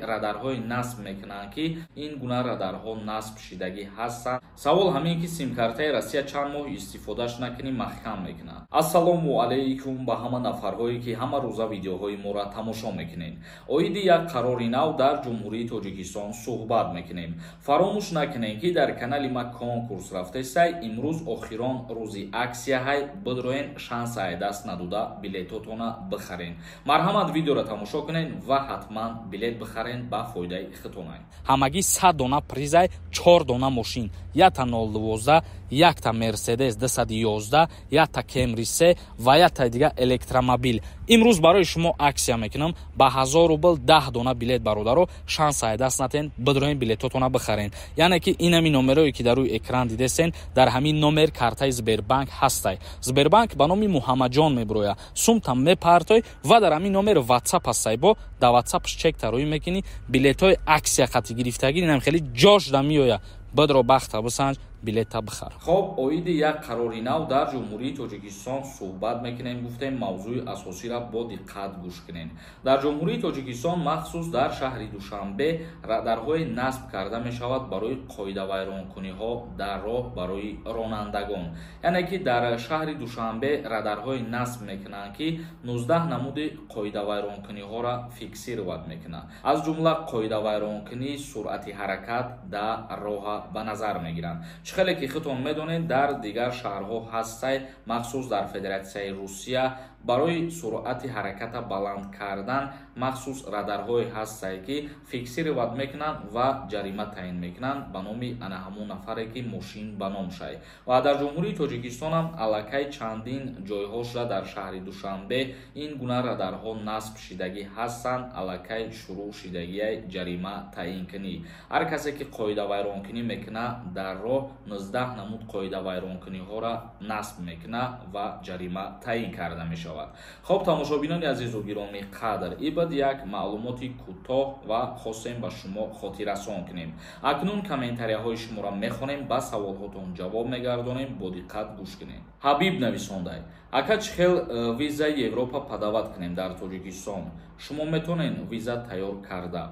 радарҳои насб мекунанд ки ин гуна радарҳо насб шидагӣ ҳастанд. Савол ҳамин ки симкартаи Россия чанд моҳ истифодаш накунӣ маҳкам мекунад. Ассалому алайкум ба ҳама нафарҳое ки ҳама рӯза видеоҳои моро тамошо мекунед. Оиди як қарори нав дар ҷумҳурии Тоҷикистон суҳбат мекунем. Фаромӯш накунед ки дар канали ма конкурс рафтесай имрӯз охирон рӯзи аксияҳай бидроен шансае даст надода билетотона бихарен. Марҳамат видеоро тамошо кунед ва ҳатман билет бихарен ба фоидаи худтонай. Ҳамагӣ 100 дона призай, 4 дона мошин, якта 012, якта Мерседес 211, якта Кемри 3 ва якта дига электромобил. Имрӯз барои шумо аксия мекунам. Ба 1000 рубл 10 дона билет бародаро шансае даст натен бидроен билетотона бихарен. Яъне ки ин ҳамин номерое ки дар рӯи экран дидесен, дар ҳамин номер картаи Сбербанк ҳастай. Сбербанк ба номи Муҳаммаҷон меброя. Сумтам мепартой ва дар ҳамин номер WhatsApp ҳастай. Бо дар WhatsApp чек тароӣ мекунӣ билетҳои аксия хати гирифтагӣ инам хеле ҷошда меоя. Бидро бахта бисанҷ билета бихар. Хоб, оиди як қарори нав дар ҷумҳурии Тоҷикистон суҳбат мекунем. Гуфтем мавзӯи асосиро бо диққат гӯш кунед. Дар ҷумҳурии Тоҷикистон махсус дар шаҳри Душанбе радарҳои насб карда мешавад барои қоидавайронкуниҳо дар роҳ барои ронандагон. Яъне ки дар шаҳри Душанбе радарҳои насб мекунанд ки 19 намуди қоидавайронкуниҳоро фиксировать мекунад. Аз ҷумла қоидавайронкунии суръати ҳаракат дар роҳа ба назар мегиранд. Хеле ки худтон медонед дар дигар шаҳрҳо ҳастай, махсус дар Федератсияи Русия барои суръати ҳараката баланд кардан махсус радарҳое ҳастай ки фиксировать мекунанд ва ҷарима таъин мекунанд ба номи ана ҳамун нафаре ки мошин ба ном шай. Ва дар ҷумҳурии Тоҷикистон ҳам аллакай чандин ҷойҳо шуда дар шаҳри Душанбе ин гуна радарҳо насб шидагӣ ҳастанд, аллакай шурӯъ шидагияи ҷарима таъинкунӣ. Ҳар касе ки қоидавайронкунӣ мекунад дар роҳ 19 намуд қоидавайронкуниҳоро насб мекунад ва ҷарима таъин карда мешавад. Хоб, тамошобинони азизу гироми қадр, ибад як маълумоти кӯтоҳ ва хостем ба шумо хотиррасон кунем. Акнун комментарияҳои шуморо мехонем, ба саволҳотон ҷавоб мегардонем. Бо диққат гӯш кунем. Ҳабиб нависондай: ака чӣ хел визаи Европа падават кунем дар Тоҷикистон? Шумо метавонед виза тайёр карда?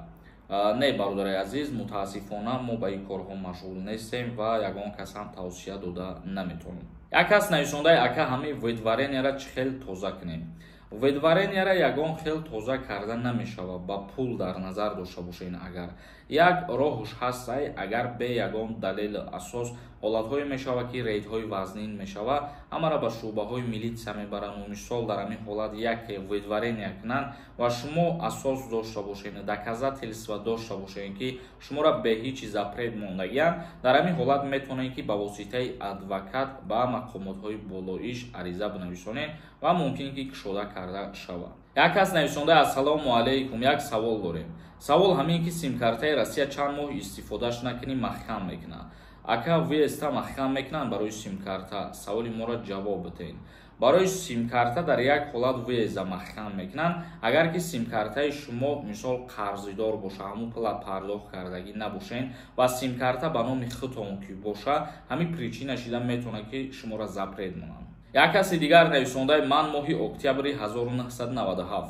Не, бародари азиз, мутаассифона мо ба ин корҳо машғул нестем ва ягон кас ҳам тавсия дода наметавонем. Як кас нависондаи ака ҳамин ведваренияро чӣ хел тоза кунем? Ведваренияро ягон хел тоза карда намешавад. Ба пул дар назар дошта бошед. Агар як роҳуш ҳастай, агар бе ягон далел асос ҳолатҳое мешавад ки рейдҳои вазнин мешавад, ҳамаро ба шӯъбаҳои милитсия мебаранд. Мисол дар ҳамин ҳолат як ведварения кунанд ва шумо асос дошта бошед, доказательства дошта бошед ки шуморо бе ҳичи запрет мондагианд, дар ҳамин ҳолат метавонед ки ба воситаи адвокат ба мақомотҳои болоиш ариза бинависонед ва мумкин ки кушода карда шавад. Як кас нависонда: ассалому алайкум, як савол дорем. Савол ҳамин ки симкартаи Россия чанд моҳ истифодаш накунӣ маҳкам мекунад. Ака веста маҳкам мекунанд барои симкарта? Саволи моро ҷавоб битед. Барои симкарта дар як ҳолат веза маҳкам мекунанд. Агар ки симкартаи шумо мисол қарзидор боша, ҳамун пула пардохт кардагӣ набошен ва симкарта ба номи худтон ки боша, ҳамин причина шида метавонад ки шуморо запрет монанд. Як каси дигар нависондаи: ман моҳи октябри 1997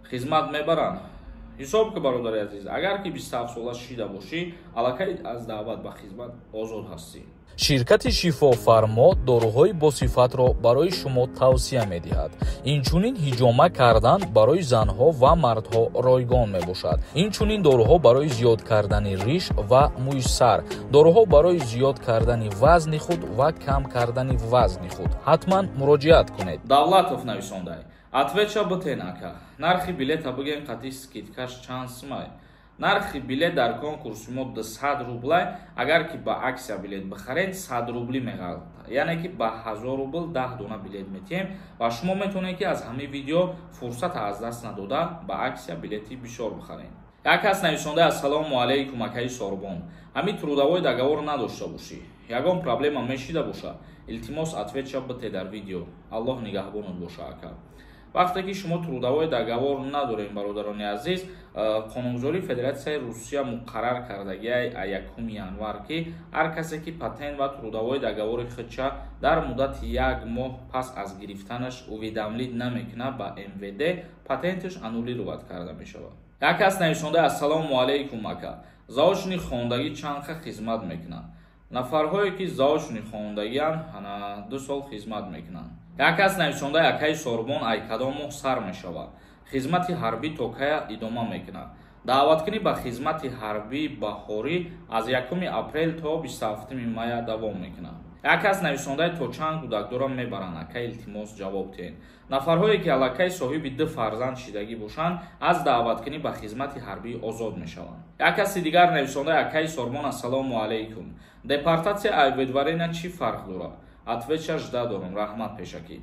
хизмат мебарам. ҳисоб ки бародари азиз, агар ки 27 сола шида бошӣ, аллакай аз даъват ба хизмат озод ҳастӣ. Ширкати Шифофармо доруҳои босифатро барои шумо тавсия медиҳад. Инчунин ҳиҷома кардан барои занҳо ва мардҳо ройгон мебошад. Инчунин доруҳо барои зиёд кардани риш ва мӯи сар, доруҳо барои зиёд кардани вазни худ ва кам кардани вазни худ. Ҳатман муроҷиат кунед. Давлатов нависондай: ответша битен ака. Нархи билета бигем қатъи скидкаш чанд сумай? Нархи билет дар конкурси мо 200 рублай. Агар ки ба аксия билет бихаред 100 рубли меғалта. Яъне ки ба 1000 рубл 10 дона билет метиҳем ва шумо метавонед ки аз ҳамин видео фурсата аз даст надода ба аксия билети бисёр бихаред. Як кас нависонда: ассалому алайкум акаи Сорбон, ҳамин трудовой договор надошта бошӣ. Ягон проблема мешида боша, илтимос ответша бите дар видео. Аллоҳ нигаҳбонат боша ака. Вақте ки шумо трудовой договор надорем, бародарони азиз, қонунгузори Федератсияи Русия муқаррар кардагияи 1 январ ки ҳар касе ки патент ва трудовой договори худша дар муддати 1 моҳ пас аз гирифтанаш уведомлид намекунад ба МВД, патенташ аннулировать карда мешавад. як кас навишонда ассалому алейкум ака заочни хондагӣ чанд хизмат мекунад. нафарҳое ки заочни хондагианд 2 сол хизмат мекунанд. як кас навишонда акаи сорбон ай кадом моҳ сар мешавад. хизмати ҳарбӣ то кая идома мекунад. даъваткунӣ ба хизмати ҳарбии баҳорӣ аз 1 апрел то 27 мая давом мекунад. як кас навишондаи то чанд кӯдак дорам мебаранд ака илтимос ҷавоб диҳед. нафарҳое ки аллакай соҳиби 2 фарзанд шидагӣ бошанд аз даъваткунӣ ба хизмати ҳарбӣ озод мешаванд. як каси дигар навишондаи акаи сорбон ассалому алейкум депортатсия ай ведварения чӣ фарқ дорад? ответша жда дорам раҳмат пешакӣ.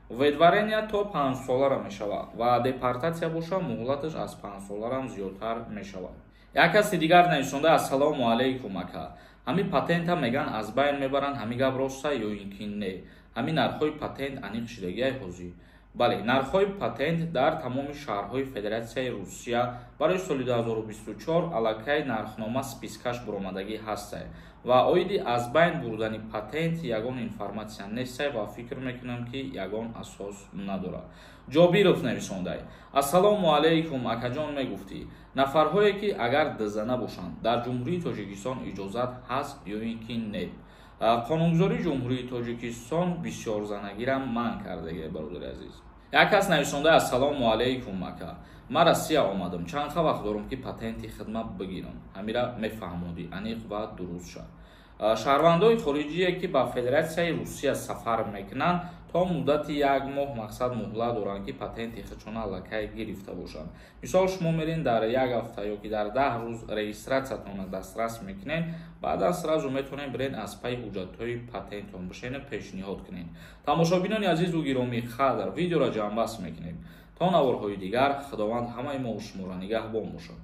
ведварения то 5 солара мешавад ва депортатсия боша муҳлаташ аз 5 соларам зиёдтар мешавад. як каси дигар навишонда ассалому алейкум ака ҳами патента меган аз байн мебаранд. ҳами гап роста ё ин ки не? ҳами нархҳои патент аниқ шидагиай ҳозӣ? бале, нархҳои патент дар тамоми шаҳрҳои федератсияи русия барои соли 2024 аллакай нархнома спискаш буромадагӣ ҳастае ва оиди аз байн бурдани патент ягон информатсия нестае ва фикр мекунам ки ягон асос надорад. ҷобиров нависондай ассалому алейкум акаҷон мегуфтӣ нафарҳое ки агар дзн бошанд дар ҷумҳурии тоҷикистон иҷозат ҳаст ё ин ки не? қонунгузории ҷумҳурии тоҷикистон бисёрзанагиро манъ кардагӣ бародари азиз. як кас навишонда ассалому алейкум ака ман россия омадам чанд вақт дорам ки патенти хидмат бигирам. ҳамира мефаҳмодӣ аниқ ва дуруст шад. шаҳрвандои хориҷие ки ба федератсияи русия сафар мекунанд то муддати 1 моҳ мақсад муҳлат доранд ки патенти худшона аллакай гирифта бошанд. мисол шумо мерин дар 1 ҳафта ё ки дар 10 рӯз регистратсиятонро дастрас мекунед баъдан сразу метавонед бирен аз пай ҳуҷҷатҳои патентон бошенед пешниҳод кунед. тамошобинони азизу гиромии қадр видеоро ҷамъбаст мекунед. то наворҳои дигар худованд ҳамаи мо шуморо нигаҳбон бошад.